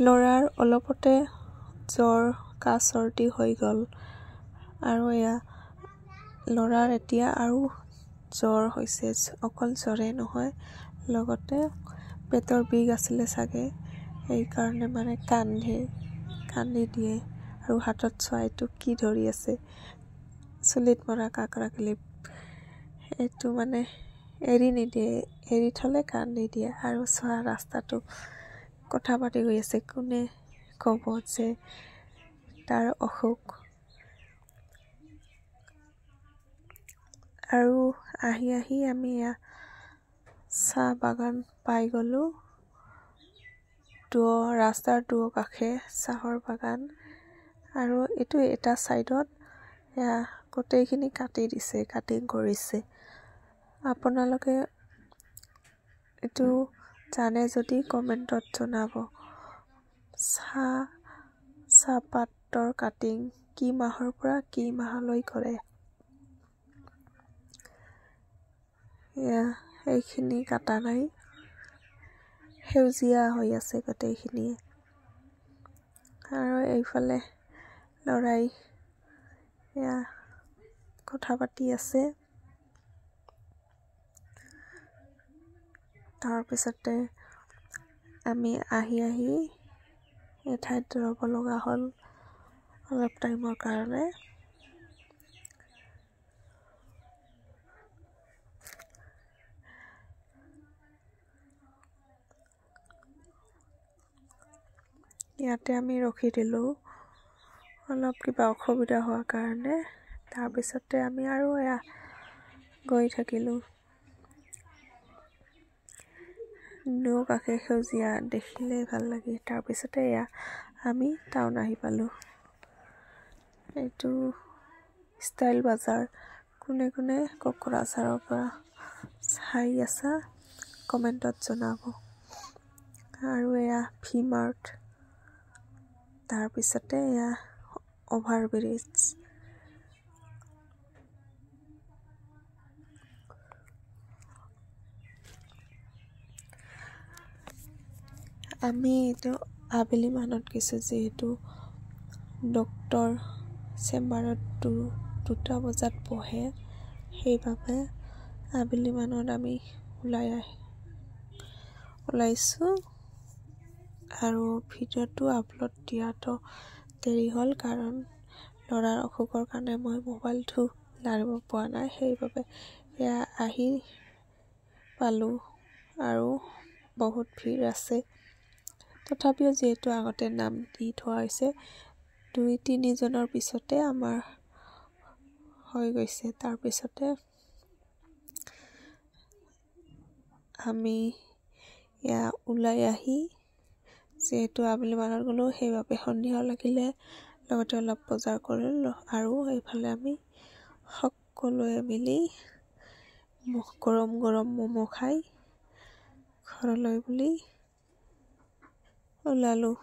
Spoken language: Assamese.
ল'ৰাৰ অলপতে জ্বৰ কাহ চৰ্দি হৈ গ'ল আৰু ল'ৰাৰ এতিয়া আৰু জ্বৰ হৈছে। অকল জ্বৰে নহয়, লগতে পেটৰ বিষ আছিলে চাগে, সেইকাৰণে মানে কান্দি দিয়ে আৰু হাতত চোৱা এইটো কি ধৰি আছে, চুলিত মৰা কাকৰা ক্লিপ। এইটো মানে এৰি নিদিয়ে, এৰি থ'লে কান্দি দিয়ে। আৰু চোৱা ৰাস্তাটো কথা পাতি গৈ আছে, কোনে ক'ব যে তাৰ অসুখ। আৰু আহি আমি চাহ বাগান পাই গ'লোঁ। ৰাস্তাৰ দুয়োকাষে চাহৰ বাগান। আৰু এইটো এটা ছাইডত গোটেইখিনি কাটি দিছে, কাটিং কৰিছে। আপোনালোকে এইটো জানে যদি কমেণ্টত জনাব। চাহপাতৰ কাটিং কি মাহৰ পৰা কি মাহলৈ কৰে। এইখিনি কাটা নাই, সেউজীয়া হৈ আছে গোটেইখিনিয়ে। আৰু এইফালে ল'ৰাই কথা পাতি আছে। তাৰপিছতে আমি আহি এঠাইত ৰ'ব লগা হ'ল অলপ টাইমৰ কাৰণে। ইয়াতে আমি ৰখি দিলোঁ অলপ কিবা অসুবিধা হোৱাৰ কাৰণে। তাৰপিছতে আমি আৰু গৈ থাকিলোঁ। দুয়োকাষে সেউজীয়া দেখিলেই ভাল লাগে। তাৰপিছতে আমি টাউন আহি পালোঁ। এইটো ষ্টাইল বাজাৰ। কোনে কোকৰাঝাৰৰ পৰা চাই আছা কমেণ্টত জনাব। আৰু ভি মাৰ্ট, তাৰপিছতে অভাৰ ব্ৰিজ। আমি এইটো আবেলি মানত গৈছোঁ, যিহেতু ডক্তৰ চেম্বাৰত 2টা বজাত বহে, সেইবাবে আবেলি মানত আমি ওলাইছোঁ। আৰু ভিডিঅ'টো আপলোড দিয়াটো দেৰি হ'ল, কাৰণ ল'ৰাৰ অসুখৰ কাৰণে মই মোবাইলটো লাৰিব পৰা নাই, সেইবাবে আহি পালোঁ। আৰু বহুত ভিৰ আছে। তথাপিও যিহেতু আগতে নাম দি থোৱা হৈছে, 2-3 জনৰ পিছতে আমাৰ হৈ গৈছে। তাৰপিছতে আমি ওলাই আহি, যিহেতু আবেলি মানত গ'লোঁ, সেইবাবে সন্ধিয়া লাগিলে, লগতে অলপ বজাৰ কৰিলোঁ। আৰু এইফালে আমি সকলোৱে মিলি গৰম ম'ম' খাই ঘৰলৈ বুলি ওলালোঁ।